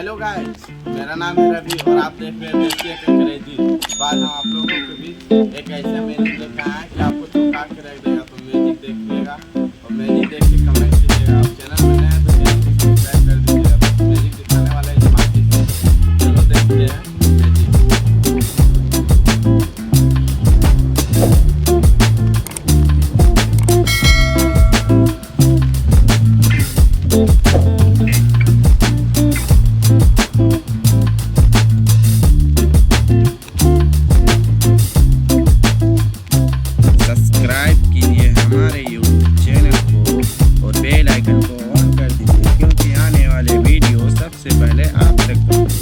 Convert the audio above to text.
Hello guys, मेरा नाम है रवि और आप देख रहे हैं देसी एक अंग्रेजी। तो आज हम आप लोगों के बीच एक ऐसा म्यूजिक लेकर आए हैं कि आपको चौंका के रख देगा। तो म्यूजिक देखिएगा और म्यूजिक देख के कमेंट कीजिएगा। आप चैनल में नए हैं तो चैनल को सब्सक्राइब कर दीजिएगा। तो म्यूजिक दिखाने वाले हैं जमाती से। चलो देखते हैं म्यूजिक। सब्सक्राइब कीजिए हमारे यूट्यूब चैनल को और बेल आइकन को ऑन कर दीजिए, क्योंकि आने वाले वीडियो सबसे पहले आप तक पहुंचे।